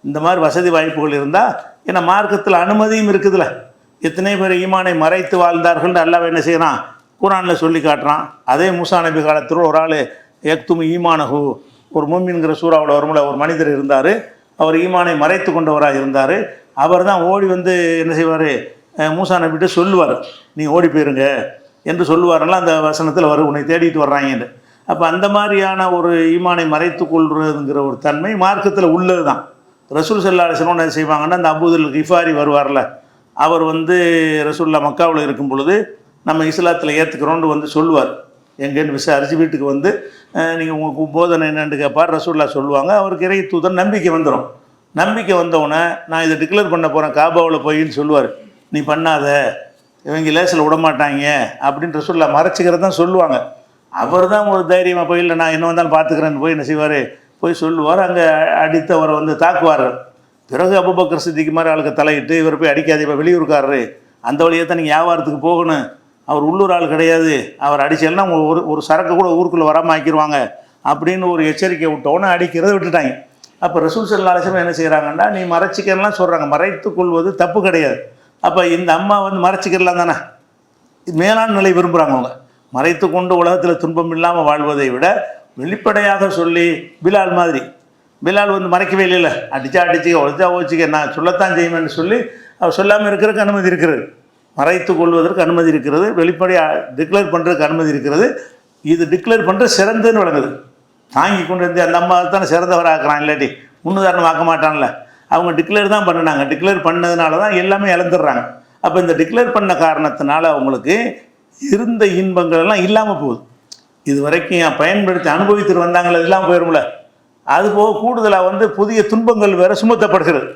இந்த மாதிரி வசதி வாய்ப்புகள் இருந்தால், ஏன்னா மார்க்கத்தில் அனுமதியும் இருக்குதுல்ல. எத்தனை பேர் ஈமானை மறைத்து வாழ்ந்தார்கள் அல்லாஹ் என்ன செய்யறான், குர்ஆனில் சொல்லி காட்டுறான். அதே மூசா நபி காலத்தில் ஒரு ஆள் யக்தும் ஈமானஹு, ஒரு மூமின்கிற சூறாவில் வரும்ல, ஒரு மனிதர் இருந்தார், அவர் ஈமானை மறைத்து கொண்டவராக இருந்தார். அவர் தான் ஓடி வந்து என்ன செய்வார், மூசா நபிகிட்ட சொல்லுவார், நீ ஓடி போயிருங்க என்று சொல்லுவாரெல்லாம் அந்த வசனத்தில் வரும், உன்னை தேடிட்டு வர்றாங்கன்னு. அப்போ அந்த மாதிரியான ஒரு ஈமானை மறைத்து கொள்றதுங்கிற ஒரு தன்மை மார்க்கத்தில் உள்ளது தான். ரசூல் ஸல்லல்லாஹு அலைஹி வஸல்லம் என்ன செய்வாங்கன்னா, அந்த அபூதுல் கிஃபாரி வருவார்ல, அவர் வந்து ரசூலுல்லாஹ் மக்காவில் இருக்கும் பொழுது நம்ம இஸ்லாத்தில் ஏற்றுக்கிறோன்னு வந்து சொல்லுவார். எங்கேன்னு விசாரித்து வீட்டுக்கு வந்து நீங்கள் உங்கள் போதனை என்னென்னு கேட்பார். ரசூலுல்லாஹ் சொல்லுவாங்க. அவருக்கு இறை தூதர் நம்பிக்கை வந்துடும். நம்பிக்கை வந்தவுடனே நான் இதை டிக்ளேர் பண்ண போகிறேன் காபாவில் போயின்னு சொல்லுவார். நீ பண்ணாத, இவங்க லேசில் விடமாட்டாங்க அப்படின்னு ரசூலுல்லாஹ் மறைச்சிக்கிறது தான் சொல்லுவாங்க. அவர் தான் ஒரு தைரியமாக போய், இல்லை நான் என்ன வந்தாலும் பார்த்துக்கிறேன்னு போய் என்ன செய்வார், போய் சொல்லுவார். அங்கே அடித்து அவரை வந்து தாக்குவார்கள். பிறகு அபூபக்கர் சித்திக் மாதிரி ஆளுக்கு தலையிட்டு, இவர் போய் அடிக்காதே, இப்போ வெளியூருக்காரரு, அந்த வழியை தான் நீங்கள் வியாபாரத்துக்கு போகணும், அவர் உள்ளூர் ஆள் கிடையாது, அவர் அடிச்சேன்னா ஒரு சரக்கு கூட ஊருக்குள்ளே வராமல் ஆக்கிடுவாங்க அப்படின்னு ஒரு எச்சரிக்கை விட்டோன்னே அடிக்கிறத விட்டுட்டாங்க. அப்போ ரசூல் ஸல்லல்லாஹு அலைஹி வஸல்லம் என்ன செய்கிறாங்கன்னா, நீ மறைச்சிக்கலாம் சொல்கிறாங்க, மறைத்து கொள்வது தப்பு கிடையாது. அப்போ இந்த அம்மா வந்து மறைச்சிக்கலாம் தானே, மேலான நிலை விரும்புகிறாங்க. அவங்க மறைத்து கொண்டு உலகத்தில் துன்பம் இல்லாமல் வாழ்வதை விட வெளிப்படையாக சொல்லி, பிலால் மாதிரி, பிலால் வந்து மறைக்கவே இல்லை, அடித்து ஒழிச்சா ஓச்சிக்க நான் சொல்லத்தான் செய்வேன்னு சொல்லி அவர் சொல்லாமல் இருக்கிறதுக்கு அனுமதி இருக்கிறது, மறைத்து கொள்வதற்கு அனுமதி இருக்கிறது, வெளிப்படையாக டிக்ளேர் பண்ணுறதுக்கு அனுமதி இருக்கிறது. இது டிக்ளேர் பண்ணுறது சிறந்ததுன்னு விளங்குது. தாங்கி கொண்டு வந்து அந்த அம்மா தானே சிறந்தவராக்குறான், இல்லாட்டி முன்னுதாரணம் ஆக்க மாட்டான்ல. அவங்க டிக்ளேர் தான் பண்ணினாங்க. டிக்ளேர் பண்ணதுனால தான் எல்லாமே இழந்துடுறாங்க. அப்போ இந்த டிக்ளேர் பண்ண காரணத்தினால அவங்களுக்கு இருந்த இன்பங்கள் எல்லாம் இல்லாமல் போகுது. இது வரைக்கும் பயன்படுத்தி அனுபவித்துட்டு வந்தாங்களே, இல்லாமல் போயிடும்ல. அதுபோக கூடுதலாக வந்து புதிய துன்பங்கள் வேறு சுமத்தப்படுகிறது.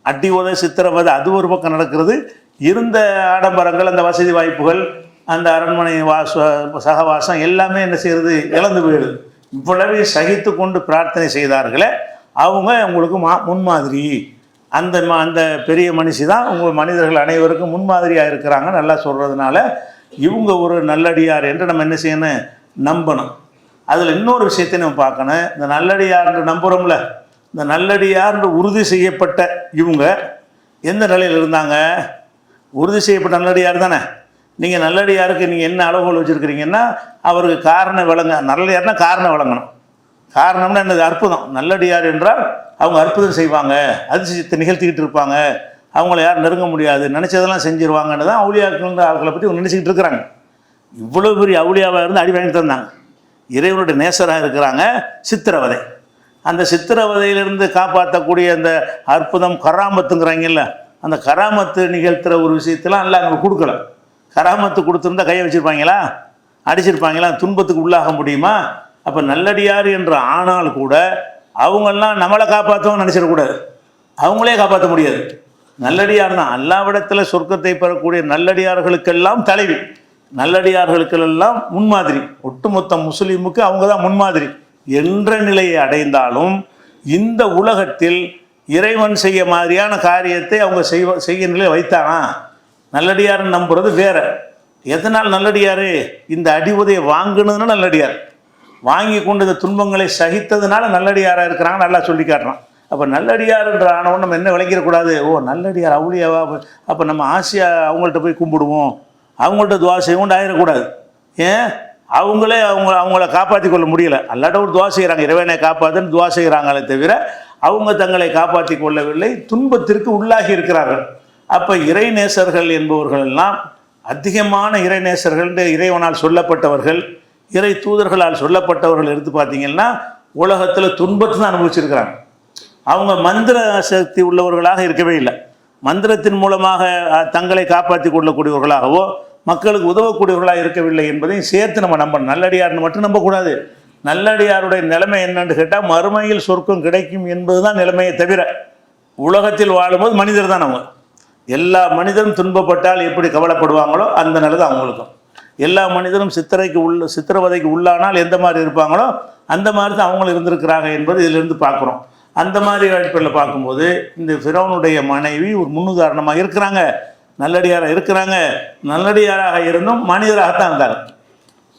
அடி உதை சித்திரவதை அது ஒரு பக்கம் நடக்கிறது. இருந்த ஆடம்பரங்கள், அந்த வசதி வாய்ப்புகள், அந்த அரண்மனை சகவாசம் எல்லாமே என்ன செய்கிறது, இழந்து போயிடுது. இவ்வளவு சகித்து கொண்டு பிரார்த்தனை செய்தார்களே, அவங்க உங்களுக்கு முன்மாதிரி. அந்த பெரிய மனுஷி தான் உங்கள் மனிதர்கள் அனைவருக்கும் முன்மாதிரியாக இருக்கிறாங்க நல்லா சொல்கிறதுனால இவங்க ஒரு நல்லடியார் என்று நம்ம என்ன செய்யணும், நம்பணும். அதில் இன்னொரு விஷயத்தை நம்ம பார்க்கணும். இந்த நல்லடியார்ன்று நம்புகிறோம்ல, இந்த நல்லடியார்ன்று உறுதி செய்யப்பட்ட இவங்க எந்த நிலையில் இருந்தாங்க, உறுதி செய்யப்பட்ட நல்லடியார் தானே. நீங்கள் நல்லடியாருக்கு நீங்கள் என்ன அளவுகோல் வச்சுருக்கிறீங்கன்னா, அவருக்கு காரணம் விளங்க, நல்லடியார்னா காரணம் விளங்கணும். காரணம்னா என்னது, அற்புதம். நல்லடியார் என்றால் அவங்க அற்புதம் செய்வாங்க, அதிசயத்தை நிகழ்த்திக்கிட்டு இருப்பாங்க, அவங்கள யாரும் நெருங்க முடியாது, நினச்சதெல்லாம் செஞ்சுருவாங்கன்னு தான் அவுலியாக்கள் ஆட்களை பற்றி அவங்க நினச்சிக்கிட்டு இருக்கிறாங்க. இவ்வளோ பெரிய அவுலியாவாக இருந்து அடி வாங்கி தந்தாங்க. இறைவனுடைய நேசராக இருக்கிறாங்க. சித்திரவதை, அந்த சித்திரவதையிலிருந்து காப்பாற்றக்கூடிய அந்த அற்புதம் கராமத்துங்கிறாங்கல்ல, அந்த கராமத்து நிகழ்த்துகிற ஒரு விஷயத்தெல்லாம் எல்லாம் அவங்க கொடுக்கல. கராமத்து கொடுத்துருந்தா கையை வச்சுருப்பாங்களா, அடிச்சிருப்பாங்களா, துன்பத்துக்கு உள்ளாக முடியுமா? அப்போ நல்லடியார் என்ற ஆனால் கூட அவங்கெல்லாம் நம்மளை காப்பாற்றவும் நினச்சிடக்கூடாது, அவங்களே காப்பாற்ற முடியாது. நல்லடியார் தான் அல்லாவிடத்தில் சொர்க்கத்தை பெறக்கூடிய நல்லடியார்களுக்கெல்லாம் தலைவி, நல்லடியார்களுக்கெல்லாம் முன்மாதிரி. ஒட்டுமொத்த முஸ்லீமுக்கு அவங்க தான் முன்மாதிரி என்ற நிலையை அடைந்தாலும் இந்த உலகத்தில் இறைவன் செய்ய மாதிரியான காரியத்தை அவங்க செய்ய நிலையை வைத்தானா? நல்லடியார்னு நம்புறது வேற. எதனால் நல்லடியார்? இந்த அடி உதையை வாங்கினதுன்னா நல்லடியார், வாங்கி கொண்டு இந்த துன்பங்களை சகித்ததுனால நல்லடியாராக இருக்கிறாங்க, நல்லா சொல்லி காட்டுறான். அப்போ நல்லடியார் என்ற ஆனவன் நம்ம என்ன விளங்கிடக்கூடாது, ஓ நல்லடியார் அவுளியாவா, அப்போ நம்ம ஆசையாக அவங்கள்ட்ட போய் கும்பிடுவோம், அவங்கள்ட்ட துவா செய்வோம் ஆயிடக்கூடாது. ஏன்? அவங்கள காப்பாற்றி கொள்ள முடியலை, அல்லாட்ட ஒரு துவா செய்கிறாங்க, இறைவனை காப்பாற்றுன்னு துவா செய்கிறாங்களே தவிர அவங்க தங்களை காப்பாற்றி கொள்ளவில்லை, துன்பத்திற்கு உள்ளாகி இருக்கிறார்கள். அப்போ இறைநேசர்கள் என்பவர்கள் எல்லாம் அதிகமான இறைநேசர்கள், இறைவனால் சொல்லப்பட்டவர்கள், இறை தூதர்களால் சொல்லப்பட்டவர்கள் எடுத்து பார்த்தீங்கன்னா உலகத்தில் துன்பத்தை தான் அனுபவிச்சிருக்கிறாங்க. அவங்க மந்திர சக்தி உள்ளவர்களாக இருக்கவே இல்லை. மந்திரத்தின் மூலமாக தங்களை காப்பாற்றி கொள்ளக்கூடியவர்களாகவோ மக்களுக்கு உதவக்கூடியவர்களாக இருக்கவில்லை என்பதையும் சேர்த்து நம்ம நம்பணும். நல்லடியார்னு மட்டும் நம்பக்கூடாது. நல்லடியாருடைய நிலைமை என்னன்னு கேட்டால் மறுமையில் சொர்க்கம் கிடைக்கும் என்பது தான் நிலைமையை தவிர, உலகத்தில் வாழும்போது மனிதர் தான் அவங்க. எல்லா மனிதரும் துன்பப்பட்டால் எப்படி கவலைப்படுவாங்களோ அந்த நிலை தான் அவங்களுக்கும். எல்லா மனிதரும் சித்திரவதைக்கு உள்ளானால் எந்த மாதிரி இருப்பாங்களோ அந்த மாதிரி தான் அவங்களும் இருந்திருக்கிறாங்க என்பது இதிலிருந்து பார்க்குறோம். அந்த மாதிரி அடிப்படையில் பார்க்கும்போது இந்த ஃபிரௌனுடைய மனைவி ஒரு முன்னுதாரணமாக இருக்கிறாங்க, நல்லடியாராக இருக்கிறாங்க. நல்லடியாராக இருந்தும் மனிதராகத்தான் இருந்தாங்க.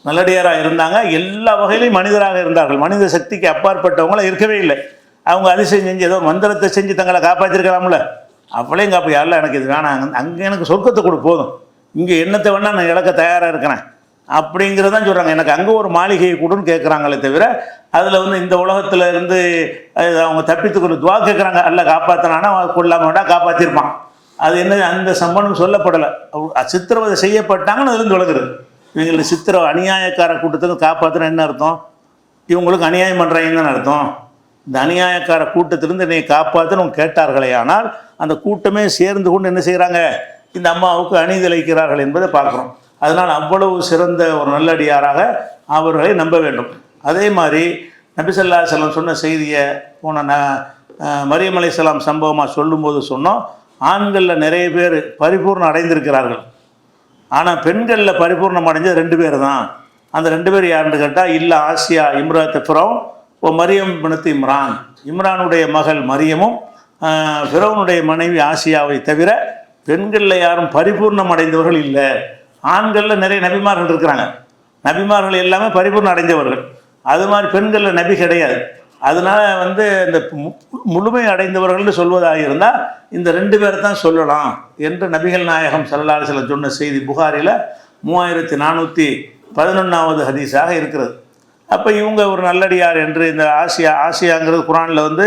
நல்லடியாராக இருந்தாங்க, எல்லா வகையிலையும் மனிதராக இருந்தார்கள். மனித சக்திக்கு அப்பாற்பட்டவங்களாம் இருக்கவே இல்லை. அவங்க அதிசயம் செஞ்சு ஏதோ மந்திரத்தை செஞ்சு தங்களை காப்பாற்றிருக்கலாம்ல. அவளையும் காப்பா, யாரில் எனக்கு இது வேணாம், அங்கே எனக்கு சொர்க்கத்தை கொடு போதும், இங்கே என்னத்தை வேணால் நான் இழக்க தயாராக இருக்கிறேன் அப்படிங்கிறதான் சொல்கிறாங்க. எனக்கு அங்கே ஒரு மாளிகையை கொடுன்னு கேட்குறாங்களே தவிர அதில் வந்து இந்த உலகத்தில் இருந்து அவங்க தப்பித்துக்கொண்டு துவா கேட்குறாங்க. அல்ல காப்பாற்றினானா கொள்ளாம வேண்டாம் காப்பாற்றிருப்பான். அது என்ன அந்த சம்பளம் சொல்லப்படலை. சித்திரவதை செய்யப்பட்டாங்கன்னு அதுலேருந்து விளக்குறது. இவங்களுக்கு அநியாயக்கார கூட்டத்துக்கு காப்பாற்றுனா என்ன அர்த்தம்? இவங்களுக்கு அநியாயம் பண்ணுறாங்கன்னு அர்த்தம். இந்த அநியாயக்கார கூட்டத்திலிருந்து என்னை காப்பாற்றுன்னு கேட்டார்களே, ஆனால் அந்த கூட்டமே சேர்ந்து கொண்டு என்ன செய்கிறாங்க, இந்த அம்மாவுக்கு அநீதிழைக்கிறார்கள் என்பதை பார்க்குறோம். அதனால் அவ்வளவு சிறந்த ஒரு நல்லடியாராக அவர்களை நம்ப வேண்டும். அதே மாதிரி நபி ஸல்லல்லாஹு அலைஹி வஸல்லம் சொன்ன செய்தியை போன மரியம் அலைஹிஸ்ஸலாம் சம்பவமாக சொல்லும்போது சொன்னோம், ஆண்களில் நிறைய பேர் பரிபூர்ணம் அடைந்திருக்கிறார்கள், ஆனால் பெண்களில் பரிபூர்ணம் அடைஞ்சது 2 பேர் தான். அந்த 2 பேர் யாருன்னு கேட்டால், இல்ல ஆசியா இம்ராத் ஃபிரௌன் ஓ மரியம் பினத் இம்ரான், இம்ரானுடைய மகள் மரியமும் ஃபிரௌனுடைய மனைவி ஆசியாவை தவிர பெண்களில் யாரும் பரிபூர்ணம் அடைந்தவர்கள் இல்லை. ஆண்களில் நிறைய நபிமார்கள் இருக்கிறாங்க, நபிமார்கள் எல்லாமே பரிபூர்ணம் அடைந்தவர்கள். அது மாதிரி பெண்களில் நபி கிடையாது. அதனால் வந்து இந்த முழுமை அடைந்தவர்கள்னு சொல்வதாக இருந்தால் இந்த 2 பேரை தான் சொல்லலாம் என்று நபிகள் நாயகம் ஸல்லல்லாஹு அலைஹி வஸல்லம் சொன்ன செய்தி புகாரில் 3411வது ஹதீஸாக இருக்கிறது. அப்போ இவங்க ஒரு நல்லடியார் என்று இந்த ஆசியாங்கிறது குரானில் வந்து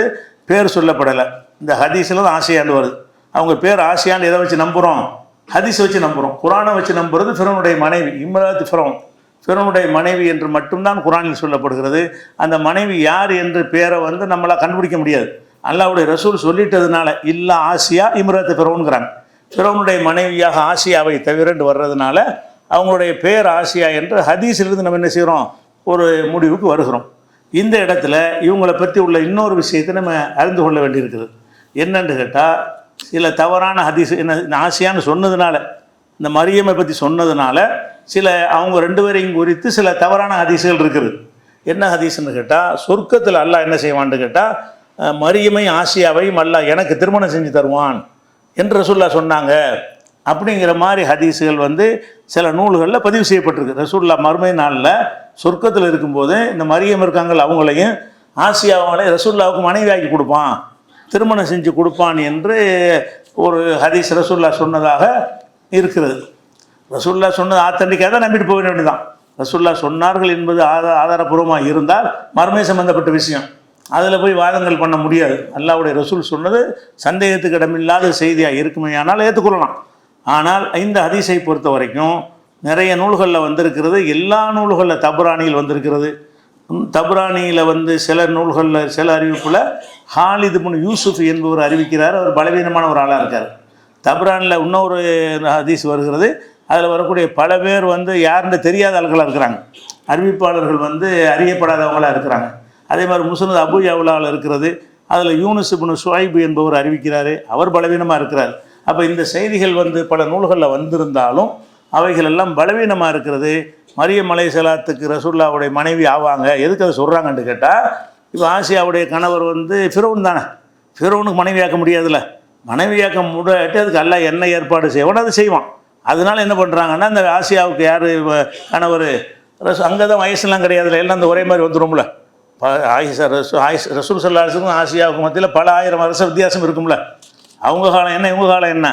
பேர் சொல்லப்படலை, இந்த ஹதீஸில் தான் ஆசியான்னு வருது. அவங்க பேர் ஆசியான்னு எதை வச்சு நம்புகிறோம்? ஹதீஸை வச்சு நம்புகிறோம். குரானை வச்சு நம்புறது ஃபிரௌனுடைய மனைவி இம்ராத் ஃபிரௌன், ஃபிரௌனுடைய மனைவி என்று மட்டும்தான் குரானில் சொல்லப்படுகிறது. அந்த மனைவி யார் என்று பேரை வந்து நம்மளால் கண்டுபிடிக்க முடியாது. அல்லாஹ்வுடைய ரசூல் சொல்லிட்டதுனால இல்ல ஆசியா இம்ராத் ஃபிரௌன்கிறாங்க. ஃபிரௌனுடைய மனைவியாக ஆசியாவை தவிரண்டு வர்றதுனால அவங்களுடைய பேர் ஆசியா என்று ஹதீஸிலிருந்து நம்ம என்ன செய்கிறோம், ஒரு முடிவுக்கு வருகிறோம். இந்த இடத்துல இவங்களை பற்றி உள்ள இன்னொரு விஷயத்தை நம்ம அறிந்து கொள்ள வேண்டியிருக்குது. என்னன்னு கேட்டால், சில தவறான ஹதீஸ் என்ன ஆசியான்னு சொன்னதுனால, இந்த மரியமை பற்றி சொன்னதுனால சில அவங்க 2 பேரையும் குறித்து சில தவறான ஹதீஸுகள் இருக்குது. என்ன ஹதீஸ்ன்னு கேட்டால், சொர்க்கத்தில் அல்லாஹ் என்ன செய்வான்னு கேட்டால், மரியமை ஆசியாவையும் அல்லாஹ் எனக்கு திருமணம் செஞ்சு தருவான் என்று ரசூலுல்லாஹ் சொன்னாங்க அப்படிங்கிற மாதிரி ஹதீஸுகள் வந்து சில நூல்களில் பதிவு செய்யப்பட்டிருக்கு. ரசூலுல்லாஹ் மறுமை நாளில் சொர்க்கத்தில் இருக்கும்போது இந்த மரியம் இருக்காங்கள் அவங்களையும் ஆசியாவங்களையும் ரசூலுல்லாஹ்வுக்கு மனைவியாக்கி கொடுப்பான், திருமணம் செஞ்சு கொடுப்பான் என்று ஒரு ஹதீஸ் ரசூலுல்லாஹ் சொன்னதாக இருக்கிறது. ரசூலுல்லாஹ் சொன்னது ஆத்தண்டிக்காக தான் நம்பிட்டு போக வேண்டியதான். ரசூலுல்லாஹ் சொன்னார்கள் என்பது ஆதாரபூர்வமாக இருந்தால் மறுமை சம்பந்தப்பட்ட விஷயம், அதில் போய் வாதங்கள் பண்ண முடியாது. அல்லாஹ்வுடைய ரசூல் சொன்னது சந்தேகத்துக்கு இடமில்லாத செய்தியாக இருக்குமே, ஆனால் ஏற்றுக்கொள்ளலாம். ஆனால் இந்த ஹதீஸை பொறுத்த வரைக்கும் நிறைய நூல்களில் வந்திருக்கிறது. எல்லா நூல்களில் தபுரானியில் வந்திருக்கிறது. தபுரானியில் வந்து சில நூல்களில் சில அறிவிப்பில் ஹாலித் இப்னு யூசுஃப் என்பவர் அறிவிக்கிறார். அவர் பலவீனமான ஒரு ஆளாக இருக்கார். தபுரானில் இன்னொரு ஹதீஸ் வருகிறது. அதில் வரக்கூடிய பல பேர் வந்து யாருன்னு தெரியாத ஆள்களாக இருக்கிறாங்க, அறிவிப்பாளர்கள் வந்து அறியப்படாதவங்களாக இருக்கிறாங்க. அதே மாதிரி முஸ்னத் அபு யவ்லாவில் இருக்கிறது. அதில் யூனுஸ் இப்னு ஷுஐப் என்பவர் அறிவிக்கிறார், அவர் பலவீனமாக இருக்கிறார். அப்போ இந்த செய்திகள் வந்து பல நூல்களில் வந்திருந்தாலும் அவைகள் எல்லாம் பலவீனமாக இருக்கிறது. மரியம் அலைஹிஸ்ஸலாத்துக்கு ரசூலுல்லாஹ்வுடைய மனைவி ஆவாங்க, எதுக்கு அதை சொல்கிறாங்கன்னு கேட்டால், இப்போ ஆசியாவுடைய கணவர் வந்து ஃபிரௌன் தானே, ஃபிரௌனுக்கு மனைவியாக்க முடியாதுல்ல, மனைவியாக்க முடியாட்டி அதுக்கு அல்லாஹ் என்ன ஏற்பாடு செய்வானோ அதை செய்வான். அதனால என்ன பண்ணுறாங்கன்னா, இந்த ஆசியாவுக்கு யார் கணவர் அங்கே தான் வயசுலாம் கிடையாதுல்ல, எல்லாம் அந்த ஒரே மாதிரி வந்துடும்ல. ரசூல் ஸல்லல்லாஹு அலைஹி வஸல்லம் ஆசியாவுக்கு மத்தியில் பல ஆயிரம் வருஷ வித்தியாசம் இருக்கும்ல. அவங்க காலம் என்ன இவங்க காலம் என்ன,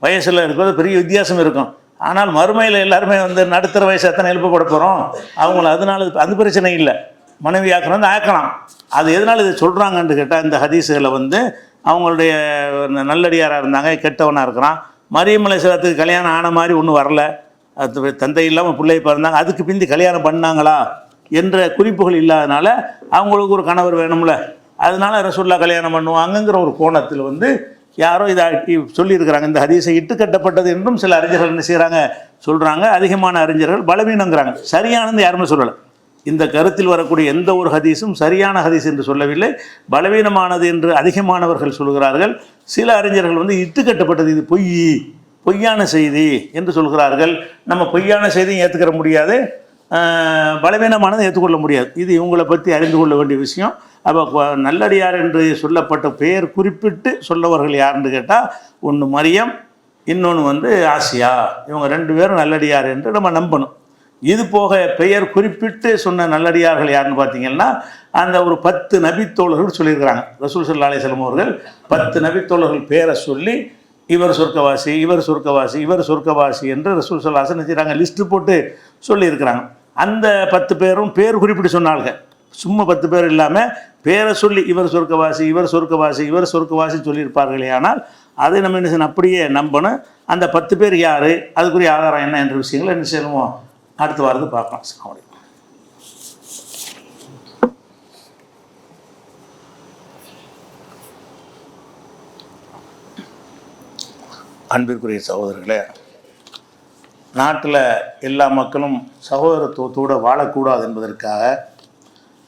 வயசில் இருக்கிறது பெரிய வித்தியாசம் இருக்கும். ஆனால் மறுமையில் எல்லாருமே வந்து நடுத்தர வயசு எத்தனை எழுப்பப்பட போகிறோம் அவங்கள, அதனால அது பிரச்சனை இல்லை, மனைவி ஆக்கணும் ஆக்கலாம். அது எதனால் இது சொல்கிறாங்கன்னு கேட்டால், இந்த ஹதீஸுகளை வந்து அவங்களுடைய நல்லடியாராக இருந்தாங்க, கெட்டவனாக இருக்கிறான். மரியம் அலைஹிஸ்ஸலாத்துக்கு கல்யாணம் ஆன மாதிரி ஒன்றும் வரல, அது தந்தை இல்லாமல் பிள்ளை பிறந்தாங்க, அதுக்கு பிந்தி கல்யாணம் பண்ணாங்களா என்ற குறிப்புகள் இல்லாதனால அவங்களுக்கு ஒரு கணவர் வேணும்ல, அதனால ரசூலுல்லாஹ் கல்யாணம் பண்ணுவாங்கங்கிற ஒரு கோணத்தில் வந்து யாரோ இதை சொல்லியிருக்கிறாங்க. இந்த ஹதீஸை இட்டுக்கட்டப்பட்டது என்றும் சில அறிஞர்கள் என்ன செய்கிறாங்க சொல்கிறாங்க. அதிகமான அறிஞர்கள் பலவீனங்கிறாங்க, சரியானது யாருமே சொல்லலை. இந்த கருத்தில் வரக்கூடிய எந்த ஒரு ஹதீஸும் சரியான ஹதீஸ் என்று சொல்லவில்லை, பலவீனமானது என்று அதிகமானவர்கள் சொல்கிறார்கள். சில அறிஞர்கள் வந்து இட்டுக்கட்டப்பட்டது, இது பொய்யான செய்தி என்று சொல்கிறார்கள். நம்ம பொய்யான செய்தியும் ஏற்றுக்கிற முடியாது, பலவீனமானதை ஏற்றுக்கொள்ள முடியாது. இது இவங்களை பற்றி அறிந்து கொள்ள வேண்டிய விஷயம். அப்போ நல்லடியார் என்று சொல்லப்பட்ட பெயர் குறிப்பிட்டு சொல்லவர்கள் யாருன்னு கேட்டால், ஒன்று மரியம், இன்னொன்று வந்து ஆசியா. இவங்க 2 பேரும் நல்லடியார் என்று நம்ம நம்பணும். இது போக பெயர் குறிப்பிட்டு சொன்ன நல்லடியார்கள் யாருன்னு பார்த்தீங்கன்னா அந்த ஒரு 10 நபித்தோழர்கள் சொல்லியிருக்கிறாங்க. ரசூல் ஸல்லல்லாஹு அலைஹி வஸல்லம் அவர்கள் 10 நபித்தோழர்கள் பேரை சொல்லி இவர் சொர்க்கவாசி, இவர் சொர்க்கவாசி, இவர் சொர்க்கவாசி என்று ரசூல் ஸல்லல்லாஹு அலைஹி வஸல்லம் செய்கிறாங்க, லிஸ்ட்டு போட்டு சொல்லியிருக்கிறாங்க. அந்த 10 பேரும் பேர் குறிப்பிட்டு சொன்னாங்க. சும்மா 10 பேர் இல்லாமல் பேரை சொல்லி இவர் சொர்க்கவாசி, இவர் சொர்க்கவாசி, இவர் சொர்க்கவாசி சொல்லியிருப்பார்களே. ஆனால் அதை நம்ம என்ன செய்யணும், அப்படியே நம்பணும். அந்த 10 பேர் யார், அதுக்குரிய ஆதாரம் என்ன என்ற விஷயங்களை என்ன செய்யணுமோ அடுத்த வாரத்தை பார்க்கலாம். அன்பிற்குரிய சகோதரர்களே, நாட்டில் எல்லா மக்களும் சகோதரத்துவத்தோடு வாழக்கூடாது என்பதற்காக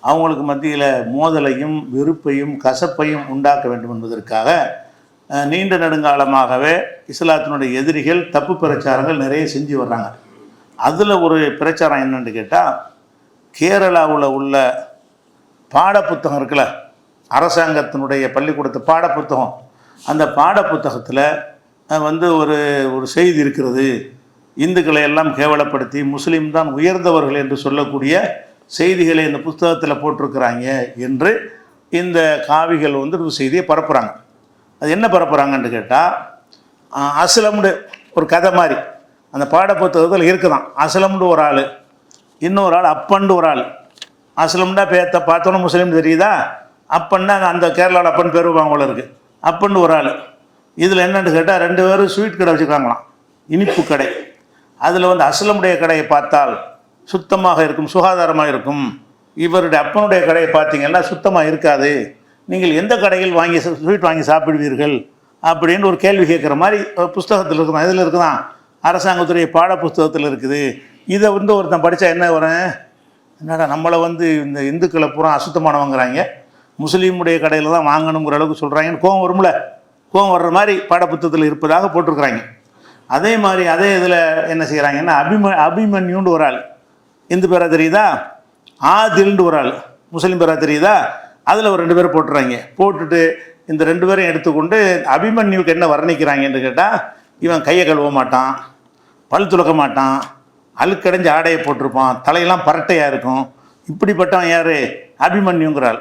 அவங்களுக்கு மத்தியில் மோதலையும் வெறுப்பையும் கசப்பையும் உண்டாக்க வேண்டும் என்பதற்காக நீண்ட நெடுங்காலமாகவே இஸ்லாத்தினுடைய எதிரிகள் தப்பு பிரச்சாரங்கள் நிறைய செஞ்சு வர்றாங்க. அதில் ஒரு பிரச்சாரம் என்னென்னு கேட்டால், கேரளாவில் உள்ள பாடப்புத்தகம் இருக்குல்ல, அரசாங்கத்தினுடைய பள்ளிக்கூடத்து பாடப்புத்தகம், அந்த பாடப்புத்தகத்தில் ஒரு செய்தி இருக்கிறது, இந்துக்களை எல்லாம் கேவலப்படுத்தி முஸ்லீம் தான் உயர்ந்தவர்கள் என்று சொல்லக்கூடிய செய்திகளை இந்த புத்தகத்தில் போட்டிருக்கிறாங்க என்று இந்த காவிகள் ஒரு செய்தியை பரப்புகிறாங்க. அது என்ன பரப்புகிறாங்கன்னு கேட்டால், அஸ்லம்னு ஒரு கதை மாதிரி அந்த பாடப்புத்தகத்தில் இருக்குதான். அஸ்லம்னு ஒரு ஆள், இன்னொரு ஆள் அப்பன்னு ஒரு ஆள். அஸ்லம்னா பேத்த பார்த்தோன்னா முஸ்லீம் தெரியுதா, அப்பன்னா அந்த கேரளாவில் அப்பன் பேர் வாங்கல இருக்குது, அப்பன்னு ஒரு ஆள். இதில் என்னென்னு கேட்டால் 2 பேரும் ஸ்வீட் கடை வச்சுருக்காங்களாம், இனிப்பு கடை. அதில் அஸ்லமுடைய கடையை பார்த்தால் சுத்தமாக இருக்கும், சுகாதாரமாக இருக்கும். இவருடைய அப்பனுடைய கடையை பார்த்தீங்கன்னா சுத்தமாக இருக்காது. நீங்கள் எந்த கடையில் வாங்கி ஸ்வீட் வாங்கி சாப்பிடுவீர்கள் அப்படின்னு ஒரு கேள்வி கேட்குற மாதிரி புஸ்தகத்தில் இருக்குதான். இதில் இருக்குதான், அரசாங்கத்துடைய பாட புஸ்தகத்தில் இருக்குது. இதை ஒருத்தன் படித்தா என்ன வரும், என்னடா நம்மளை இந்த இந்துக்களை பூரா அசுத்தமானவங்கிறாங்க, முஸ்லீமுடைய கடையில் தான் வாங்கணுங்கிற அளவுக்கு சொல்கிறாங்கன்னு கோவம் வரும்ல. கோவம் வர்ற மாதிரி பாடப்புத்தகத்தில் இருப்பதாக போட்டிருக்கிறாங்க. அதே மாதிரி அதே இதில் என்ன செய்கிறாங்கன்னா, அபிமன்யுன்னு ஒரு ஆள், இந்து பேரா தெரியுதா, ஆதில்னு ஒரு ஆள் முஸ்லீம் பேரா தெரியுதா, அதில் ஒரு 2 பேர் போட்டுறாங்க. போட்டுட்டு இந்த 2 பேரையும் எடுத்துக்கொண்டு அபிமன்யுக்கு என்ன வர்ணிக்கிறாங்கன்னு கேட்டால், இவன் கையை கழுவ மாட்டான், பல் துளக்க மாட்டான், அழுக்கடைஞ்ச ஆடையை போட்டிருப்பான், தலையெல்லாம் பரட்டையாக இருக்கும், இப்படிப்பட்டவன் யார், அபிமன்யுங்கிறாள்.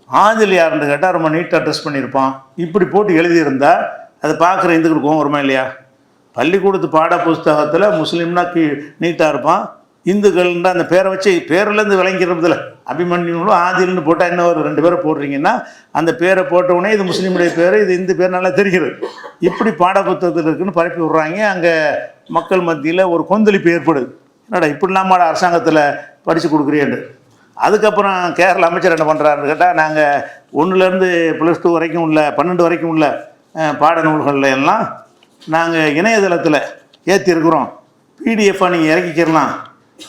ஆதில் யாருன்னு கேட்டால் ரொம்ப நீட்டாக ட்ரெஸ் பண்ணியிருப்பான். இப்படி போட்டு எழுதியிருந்தால் அதை பார்க்குற இந்துக்களுக்கும் வருமா இல்லையா? பள்ளிக்கூடத்து பாட புஸ்தகத்தில் முஸ்லீம்னா நீட்டாக இருப்பான், இந்துக்கள்ன்ற அந்த பேரை வச்சு பேர்லேருந்து விளங்கிறதுல அபிமன்யுங்களும் ஆதில்னு போட்டால் என்ன ஒரு 2 பேரை போடுறீங்கன்னா, அந்த பேரை போட்டவுடனே இது முஸ்லீமுடைய பேர், இது இந்து பேர் நல்லா தெரிகிறது. இப்படி பாட புத்தகத்தில் இருக்குன்னு பரப்பி விட்றாங்க. அங்கே மக்கள் மத்தியில் ஒரு கொந்தளிப்பு ஏற்படுது, என்னடா இப்படிலாமாட அரசாங்கத்தில் படித்து கொடுக்குறேன்னு. அதுக்கப்புறம் கேரள அமைச்சர் என்ன பண்ணுறாருன்னு கேட்டால், நாங்கள் 1லேருந்து +2 வரைக்கும் உள்ள 12 வரைக்கும் உள்ள பாடநூல்களில் எல்லாம் நாங்கள் இணையதளத்தில் ஏற்றிருக்கிறோம், பிடிஎஃபாக நீங்கள் இறக்கிக்கிறலாம்.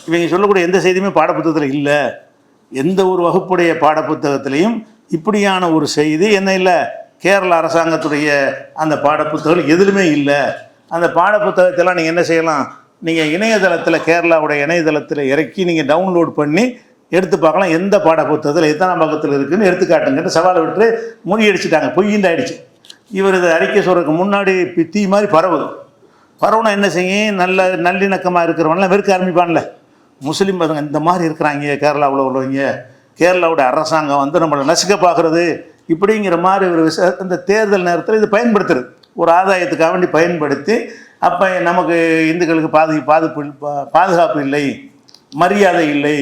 இவங்க சொல்லக்கூடிய எந்த செய்தியுமே பாடப்புத்தகத்தில் இல்லை. எந்த ஒரு வகுப்புடைய பாடப்புத்தகத்திலையும் இப்படியான ஒரு செய்தி என்ன இல்லை, கேரள அரசாங்கத்துடைய அந்த பாடப்புத்தகம் எதுலுமே இல்லை. அந்த பாடப்புத்தகத்தெல்லாம் நீங்கள் என்ன செய்யலாம், நீங்கள் இணையதளத்தில் கேரளாவுடைய இணையதளத்தில் இறக்கி நீங்கள் டவுன்லோட் பண்ணி எடுத்து பார்க்கலாம், எந்த பாடப்புத்தகத்தில் எத்தனாம் பக்கத்தில் இருக்குதுன்னு எடுத்துக்காட்டுங்கன்னு சவாலை விட்டு முறியடிச்சிட்டாங்க, பொய்யிண்டாயிடுச்சு. இவர் இதை அறிக்கை சொல்கிறதுக்கு முன்னாடி தீ மாதிரி பரவுனா என்ன செய்யும், நல்லிணக்கமாக இருக்கிறவங்களாம் வெறுக்க ஆரம்பிப்பான்ல. முஸ்லீம் இந்த மாதிரி இருக்கிறாங்க கேரளாவில் உள்ளவங்க, கேரளாவோட அரசாங்கம் நம்மளை நசுக்க பார்க்குறது இப்படிங்கிற மாதிரி ஒரு இந்த தேர்தல் நேரத்தில் இது பயன்படுத்துறது, ஒரு ஆதாயத்துக்காக வேண்டி பயன்படுத்தி, அப்போ நமக்கு இந்துக்களுக்கு பாதுகாப்பு இல்லை, மரியாதை இல்லை,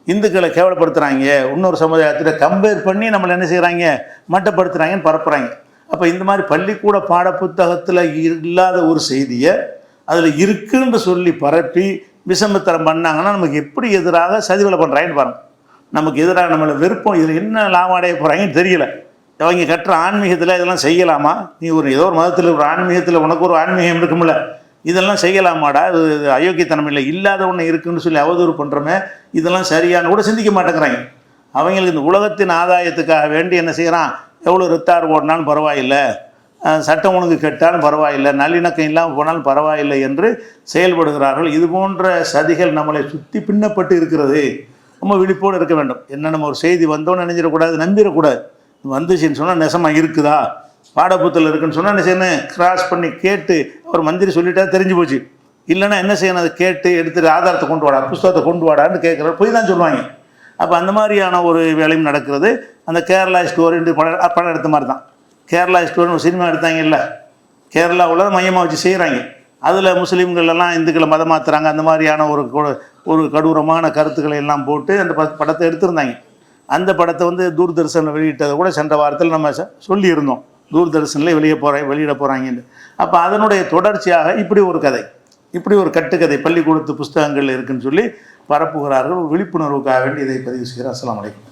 இந்துக்களை கேவலப்படுத்துகிறாங்க, இன்னொரு சமுதாயத்தில் கம்பேர் பண்ணி நம்மளை என்ன செய்கிறாங்க, மட்டப்படுத்துகிறாங்கன்னு பரப்புகிறாங்க. அப்போ இந்த மாதிரி பள்ளிக்கூட பாடப்புத்தகத்தில் இல்லாத ஒரு செய்தியை அதில் இருக்குன்னு சொல்லி பரப்பி விஷமத்தரம் பண்ணாங்கன்னா நமக்கு எப்படி எதிராக சதிவலை பண்ணுறாங்கன்னு பாருங்கள். நமக்கு எதிராக நம்மளை வெறுப்போம், இதில் என்ன லாபம் அடைய போகிறாங்கன்னு தெரியல. அவங்க கட்டுற ஆன்மீகத்தில் இதெல்லாம் செய்யலாமா, நீ ஏதோ ஒரு மதத்தில் ஒரு ஆன்மீகத்தில் உனக்கு ஒரு ஆன்மீகம் இருக்கும்ல, இதெல்லாம் செய்யலாமாடா, இது அயோக்கியத்தனம் இல்லை, இல்லாத ஒன்று இருக்குன்னு சொல்லி அவதூறு பண்ணுறோமே, இதெல்லாம் சரியானு கூட சிந்திக்க மாட்டேங்கிறாங்க. அவங்களுக்கு இந்த உலகத்தின் ஆதாயத்துக்காக வேண்டி என்ன செய்கிறான், எவ்வளோ ரித்தார் ஓடினாலும் பரவாயில்லை, சட்டம் ஒழுங்கு கெட்டாலும் பரவாயில்லை, நல்லிணக்கம் இல்லாமல் போனாலும் பரவாயில்லை என்று செயல்படுகிறார்கள். இது போன்ற சதிகள் நம்மளை சுற்றி பின்னப்பட்டு இருக்கிறது. நம்ம விழிப்போடு இருக்க வேண்டும். என்ன நம்ம ஒரு செய்தி வந்தோன்னு நினைஞ்சிடக்கூடாது, நம்பிடக்கூடாது. வந்துச்சுன்னு சொன்னால் நெசமாக இருக்குதா, பாடப்புத்தகத்தில் இருக்குன்னு சொன்னால் என்ன செய்யணும், கிராஸ் பண்ணி கேட்டு ஒரு மந்திரி சொல்லிட்டா தெரிஞ்சு போச்சு. இல்லைன்னா என்ன செய்யணும், அதை கேட்டு எடுத்துட்டு ஆதாரத்தை கொண்டு வாடா, புஸ்தகத்தை கொண்டு வாடான்னு கேட்குற போய் தான் சொல்லுவாங்க. அப்போ அந்த மாதிரியான ஒரு வேலையும் நடக்கிறது. அந்த கேரளா ஸ்டோரின்னு படம் எடுத்த மாதிரி தான். கேரளா ஸ்டோரின்னு ஒரு சினிமா எடுத்தாங்கல்ல, கேரளாவில் மையமாக வச்சு செய்கிறாங்க. அதில் முஸ்லீம்கள் எல்லாம் இந்துக்களை மதம் மாற்றுறாங்க, அந்த மாதிரியான ஒரு கொடூரமான கருத்துக்களை எல்லாம் போட்டு அந்த படத்தை எடுத்திருந்தாங்க. அந்த படத்தை வந்து தூர்தர்ஷனில் வெளியிட்டதை கூட சென்ற வாரத்தில் நம்ம சொல்லியிருந்தோம், தூர்தர்ஷனில் வெளியிட போகிறாங்கன்னு. அப்போ அதனுடைய தொடர்ச்சியாக இப்படி ஒரு கதை, இப்படி ஒரு கட்டுக்கதை பள்ளிக்கூடத்து புஸ்தகங்கள் இருக்குன்னு சொல்லி பரப்புகிறார்கள். விழிப்புணர்வுக்காக வேண்டி இதை பதிவு செய்கிறேன். அஸ்ஸலாமு அலைக்கும்.